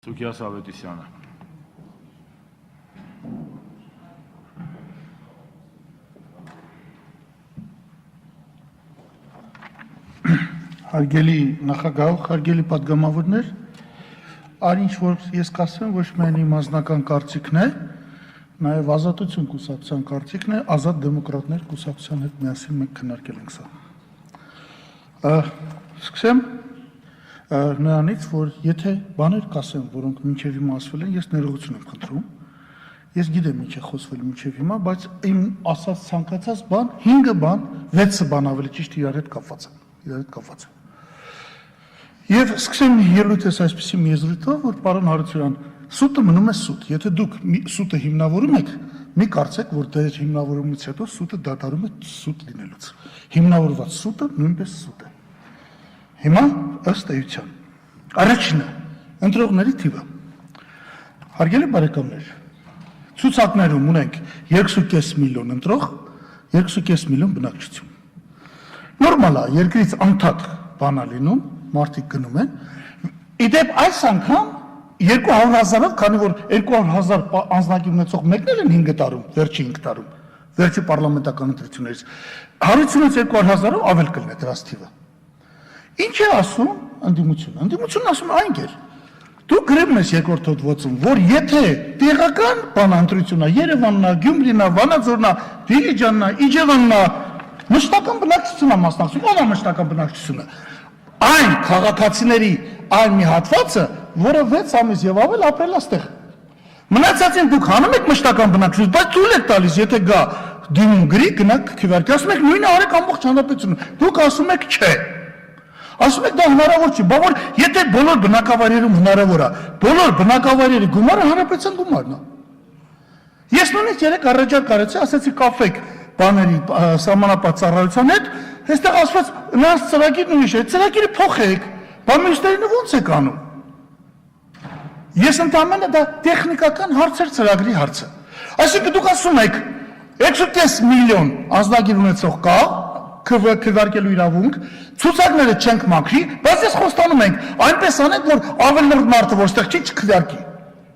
Սուկյաս Ավետիսյանը։ Հարգելի նախագահ, հարգելի պատգամավորներ, ինչ որ ես կասեմ, ոչ միայն իմ անձնական կարծիքն է, նաև Ազատություն կուսակցության կարծիքն է, Ազատ դեմոկրատներ կուսակցության հետ միասին մենք քննարկել ենք սա։ Սկսեմ նրանից, որ եթե բաներ կասեմ, որոնք մինչև հիմա ասվել են, ես ներողություն եմ խնդրում։ Ես գիտեմ ինչ է խոսվել մինչև հիմա, բայց իմ ասած ցանկացած բան, 5 բան, 6 բան ավելի ճիշտ իրար հետ կապված են։ Եվ սկսեմ ելույթս այսպիսի մի եզրույթով, որ պարոն Հարությունյան, սուտը մնում է սուտ։ Եթե դուք սուտը հիմնավորում եք, մի կարծեք, որ դեր հիմնավորումից հետո սուտը դադարում է սուտ լինելուց։ Հիմնավորված սուտը նույնպես սուտ է։ Հիմա ըստ էության։ Առաջինը, ընտրողների թիվը։ Հարգելի բարեկամներ, ցուցակներում ունենք 2.5 միլիոն ընտրող, 2.5 միլիոն բնակչություն։ Նորմալ է, երկրից անդադ բան է լինում, մարդիկ գնում են։ Իդեպ այս անգամ 200,000-ով, քանի որ 200,000 անձնակի ունեցող մեկն էլ են 5 տարում, վերջի 5 տարում, վերջի պարլամենտական ընտրություններից, 100-ից 200,000-ով ավել կլինի դրանց թիվը։ Ինչ է ասում ընդդիմությունը։ Ընդդիմությունն ասում այն կեր։ Դու գրում ես երկրորդ հոդվածում, որ եթե տեղական բանընտրությունն է, Երևանն է, Գյումրին է, Վանաձորն է, Դիլիջանն է, Իջևանն է, մշտական բնակչությունն է մասնակցում, ո՞վ է մշտական բնակչությունը։ Այն քաղաքացիների այն մի հատվածը, որը 6 ամիս եւ ավել ապրել այստեղ։ Մնացածին դուք հանում եք մշտական բնակչություն, բայց ցույց եք տալիս, եթե գա դիմում գրի, գնաք քվեարկի, ասում եք նույնը արեք ամբողջ հանրապետությունը։ Դուք ասում եք չէ։ Ասում եք դա հնարավոր չի, բայց եթե բոլոր բնակավայրերում հնարավոր է, բոլոր բնակավայրերի գումարը հանրապետության գումարն է։ Ես նույնիսկ երեք առաջարկ արեցի, ասեցի կապեք բաների սահմանապատ ծառայության հետ, այստեղ ասված նրանց ծրագիրն ուրիշ է, ծրագիրը փոխեք, բայց մյուսներինը ո՞նց եք անում։ Ես ընդամենը դա տեխնիկական հարցեր ծրագրի հարցը։ Այսինքն դուք ասում եք 6.5 միլիոն անձնագիր ունեցող կա, քվեարկելու իրավունք, ցուցակները չենք մաքրի, բայց ես խոստանում ենք, այնպես անենք, որ ավելի լուրջ մարդը որ ստեղ չի չքվեարկի։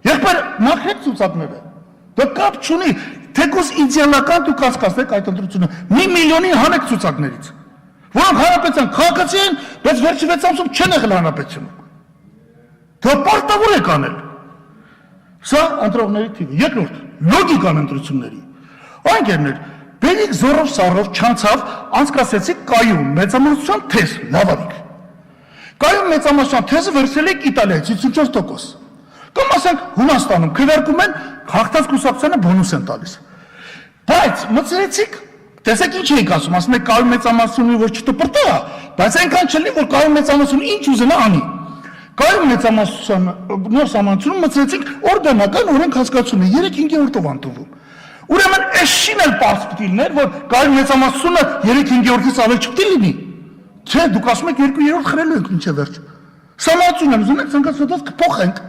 Եղբայր մաքրեք ցուցակները։ Դա կապ չունի, թեկուզ իդեալական դուք կասկածեք այդ ընտրությունը։ 1 միլիոնին հանեք ցուցակներից, որոնք հանրապետության քաղաքացի են, բայց վերջի 6 ամսում չեն եղել հանրապետությունում։ Դա պարտավոր եք անել։ Սա ընտրողների թիվը։ Երկրորդ, լոգիկան ընտրությունների։ Անկերներ, Բերիկ զորով սարով չանցավ, անցկացեցիք կայուն մեծամասնության թեզ, լավ արիք։ Կայուն մեծամասնության թեզը վերցրել եք Իտալիայից 54%։ Կամ ասենք Հունաստանում քվեարկում են, հաղթած կուսակցությանը բոնուս են տալիս։ Բայց մտցրեցիք, տեսեք ինչ էիք ասում եք կայուն մեծամասնությունը որ չտպրտա, բայց այնքան չլինի, որ կայուն մեծամասնությունը ինչ ուզենա անի։ Կայուն մեծամասնության նոր սահմանությունում մտցրեցիք օրդենական օրենք հասկացությունը 3/5-ով անտվում։ Ուրեմն այս շին էլ պարզ պիտի լիներ, որ կայուն մեծամասնությունը 3/5-ից ավել չպիտի լինի։ Չէ, դուք ասում եք 2/3 խրելու ենք ինչ է վերջ։ Սահմանություն եմ ուզում եք ցանկացած կփոխենք։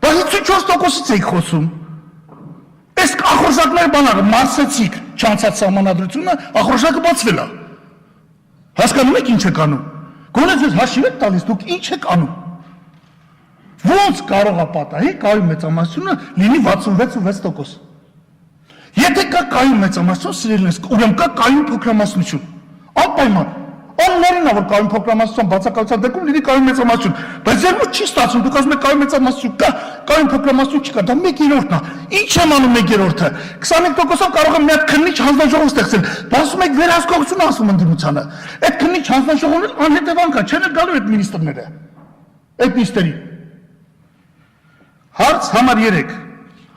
Բայց 54%-ից եք խոսում։ Այս ախորժակները բանալը մարսեցիք չանցած սահմանադրությունը, ախորժակը բացվել է։ Հասկանում եք ինչ եք անում։ Գոնե ձեզ հաշիվ եք տալիս, դուք ինչ եք անում։ Ոնց կարող է պատահի կայուն մեծամասնությունը լինի 66.6%։ Եթե կա կայուն մեծամասնություն, սիրելիներս, ուրեմն կա կայուն փոքրամասնություն։ Անպայման։ Աններին է որ կայուն փոքրամասնության բացակայության դեպքում լինի կայուն մեծամասնություն, բայց երբ չի ստացվում, դուք ասում եք կայուն մեծամասնություն կա, կայուն փոքրամասնություն չկա, դա 1/3-ն է։ Ինչ եմ անում 1/3-ը։ 25%-ով կարող եմ մի հատ քննիչ հանձնաժողով ստեղծել։ Բայց ասում եք վերահսկողություն ասում ընդդիմությանը։ Այդ քննիչ հանձնաժողովն էլ անհետևանք է, չեն էլ գալու այդ մինիստրները։ Այդ նիստերի։ Հարց համար 3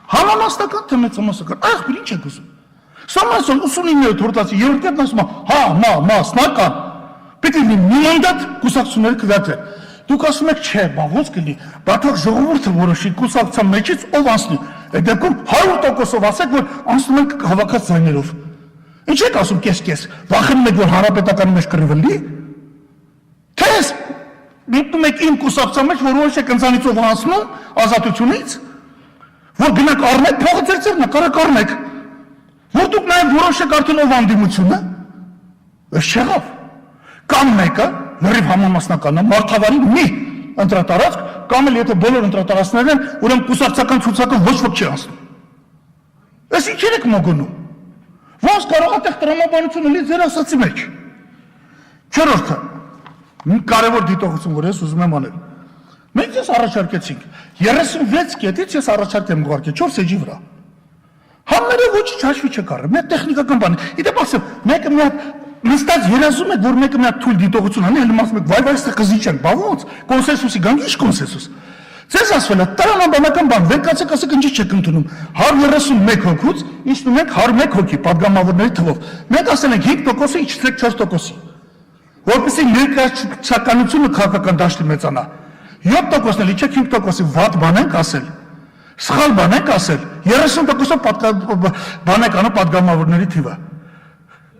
Համամասնական թե մեծամասնական, ախպեր ինչ եք ուզում։ Սամասոն 89 հորդացի երրորդ կետն ասում է, մասնական, պետք է մի մանդատ կուսակցությունները քվեարկվեն։ Դուք ասում եք, չէ, ո՞նց կլինի, բաթող ժողովուրդը որոշի կուսակցության մեջից ով անցնի։ Այդ դեպքում 100%-ով ասեք, որ անցնում եք հավաքած ձայներով։ Ինչ եք ասում կես-կես, վախենում եք, որ հանրապետականի մեջ կռիվ լինի։ Թե մտնում եք իմ կուսակցության մեջ, որ որոշ եք ընձանից ով անցնում ազատությունից։ Որ գնաք առնեք, փողը ձեր ձեռն է, կարեք առնեք։ Որ դուք նաև որոշեք արդեն ով անդիմությունը, այս չեղավ։ Կամ մեկը, լրիվ համամասնական է, մարդավարի մի ընտրատարածք, կամ էլ եթե բոլոր ընտրատարածքներն են, ուրեմն կուսակցական ցուցակը ոչ ոք չի անցնում։ Այս ինչ եք մոգնում։ Ոնց կարող է այդտեղ տրամաբանություն լինի ձեր ասացի մեջ։ Չորրորդը, մի կարևոր դիտողություն, որ ես ուզում եմ անել։ Մենք ես առաջարկեցինք 36 կետից ես առաջարկ եմ ուղարկել 4 էջի վրա։ Համները ոչինչ հաշվի չկարը, մի տեխնիկական բան։ Իդեպ ասեմ, մեկը մի հատ նստած երազում եք, որ մեկը մի հատ թույլ դիտողություն անի, հենց ասում եք, վայ, այստեղ կզիչ ենք, բա ոնց, կոնսենսուսի գանք, ի՞նչ կոնսենսուս։ Ձեզ ասվել է, տրամաբանական բան, վերկացեք ասեք ինչ չեք ընդունում։ 131 հոգուց իջնում ենք 101 հոգի պատգամավորների թվով։ Մենք ասել ենք 5%-ը իջեցեք 4%-ի։ Որպեսզի ներկայացականությունը քաղաքական դաշտի մեծանա։ 7%-ն էլ իջեք 5%-ի վատ բան ենք ասել։ Սխալ բան ենք ասել, 30%-ով բան եք անում պատգամավորների թիվը։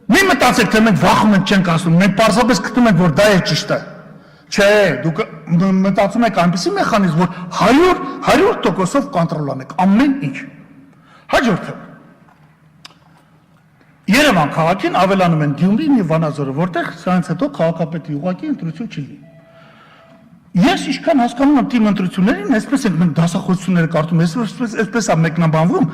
Մի մտածեք, թե մենք վախում ենք չենք ասում, մենք պարզապես գտնում ենք, որ դա է ճիշտը։ Չէ, դուք մտածում եք այնպիսի մեխանիզմ, որ 100%-ով կոնտրոլ անեք ամեն ինչ։ Հաջորդը։ Երևան քաղաքին ավելանում են Գյումրին եւ Վանաձորը, որտեղ սրանից հետո քաղաքապետի ուղղակի ընտրություն չլինի։ Ես ինչքան հասկանում եմ թիմ ընտրություններին, այսպես ենք մենք դասախոսությունները կարդում, այսպես է մեկնաբանվում,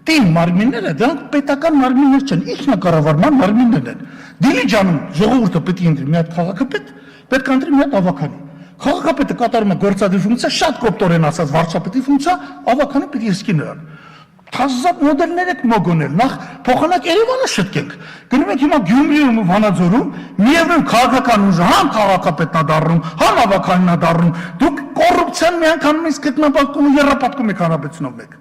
թիմ մարմինները դրանք պետական մարմիններ չեն, ինքնակառավարման մարմիններ են։ Դիլիջանում ժողովուրդը պետք է ընտրի մի հատ քաղաքապետ, պետք է ընտրի մի հատ ավագանի։ Քաղաքապետը կատարում է գործադիր ֆունկցիա, շատ կոպտորեն ասած վարչապետի ֆունկցիա, ավագանը պետք է իսկի նրան։ Թազզատ մոդելներ եք մոգոնել, նախ փոխանակ Երևանը շտկենք։ Գնում ենք հիմա Գյումրիում ու Վանաձորում, միևնույն քաղաքական ուժը համ քաղաքապետն է դառնում, համ ավականն է դառնում։ Դուք կոռուպցիան միանգամից գտնապատկում ու երրապատկում եք հանրապետությունով մեկ։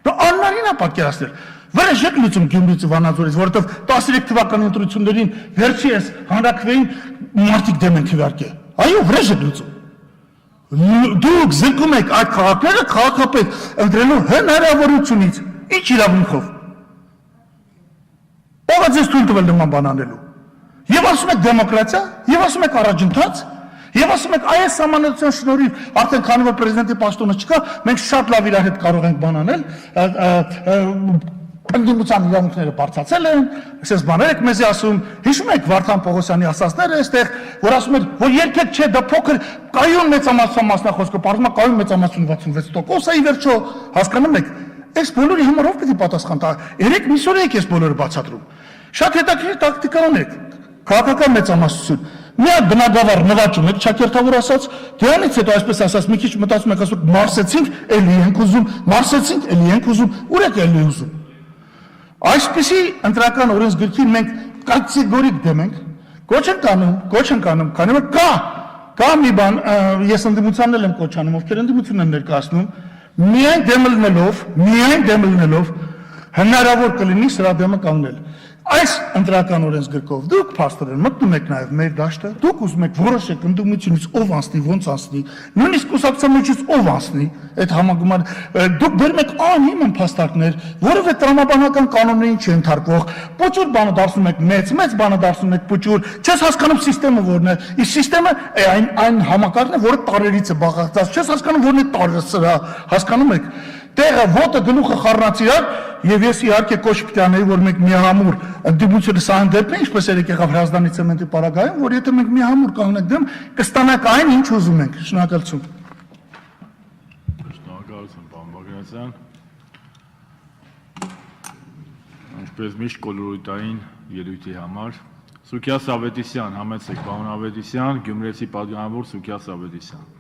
Դա աննարին է պատկերացնել։ Վրեժ եք լուծում Գյումրիից ու Վանաձորից, որովհետև 13 թվականի ընտրություններին վերջի էս հանրակրվեին մարդիկ դեմ են քվեարկել։ Այո, վրեժ եք լուծում։ Դուք զրկում եք այդ քաղաքները քաղաքապետ ընտրելու հնարավորությունից, ինչ իրավունքով։ Ո՞վ է ձեզ թույլ տվել նման բան անելու։ Եվ ասում եք դեմոկրատիա, եւ ասում եք առաջընթաց, եւ ասում եք այս համանadrության շնորհիվ արդեն քանի որ պրեզիդենտի պաշտոնը չկա, մենք շատ լավ իրար հետ կարող ենք բան անել, ընդդիմության իրավունքները բարձրացել են, այսպես բաներ եք մեզի ասում, հիշում եք Վարդան Պողոսյանի ասածները այստեղ, որ ասում են, որ երբեք չէ, դա փոքր կայուն մեծամասնության մասնախոսքը, բարձրացնում է կայուն մեծամասնություն 66%-ը, ի վերջո, հասկանում եք, այս բոլորի համար ով պետք է պատասխան տա, երեք միսօր եք այս բոլորը բացատրում։ Շատ հետաքրքիր տակտիկա ունեք, քաղաքական մեծամասնություն։ Մի հատ բնագավառ նվաճում եք, Չակերտավոր ասած, դրանից հետո այսպես ասած, մի քիչ մտածում եք, ասում եք, մարսեցինք, էլի ենք ուզում, մարսեցինք, էլի ենք ուզում, ուր եք էլի ուզում։ Այսպիսի ընտրական օրենսգրքին մենք կատեգորիկ դեմ ենք, կոչ ենք անում, քանի որ կա մի բան, ես ընդդիմությանն եմ կոչ անում, ովքեր ընդդիմությունն են ներկայացնում, միայն դեմ լինելով հնարավոր կլինի սրա դեմը կանգնել։ Այս ընտրական օրենսգրքով դուք փաստորեն մտնում եք նաև մեր դաշտը, դուք ուզում եք որոշեք ընդդիմությունից ով անցնի, ոնց անցնի, նույնիսկ կուսակցության միջից ով անցնի, այդ համագումար դուք բերում եք անհիմն փաստարկներ, որովհետև տրամաբանական կանոններին չընթարկվող, փոքր բանը դարձնում եք մեծ բանը դարձնում եք փոքր, չես հասկանում համակարգը որն է, իսկ համակարգը այն համակարգն է, որը տարերից է բաղկացած, չես հասկանում որն է տարը սրա, հասկանում եք։ Տեղը ոտը գլուխը խառնացիար եւ ես իհարկե կոչ պիտի անեի որ մենք միահամուռ ընդդիմությունը սա ընդդեպն է ինչպես երեք եղավ Հրազդանի ցեմենտի պարագայում որ եթե մենք միահամուռ կանգնենք դեմ կստանանք այն ինչ ուզում ենք շնորհակալություն պարոն Բագրատյան ինչպես միշտ կոլորիտային ելույթի համար Սուքիաս Ավետիսյան համեցեք պարոն Ավետիսյան Գյումրեցի պատգամավոր Սուքիաս Ավետիսյան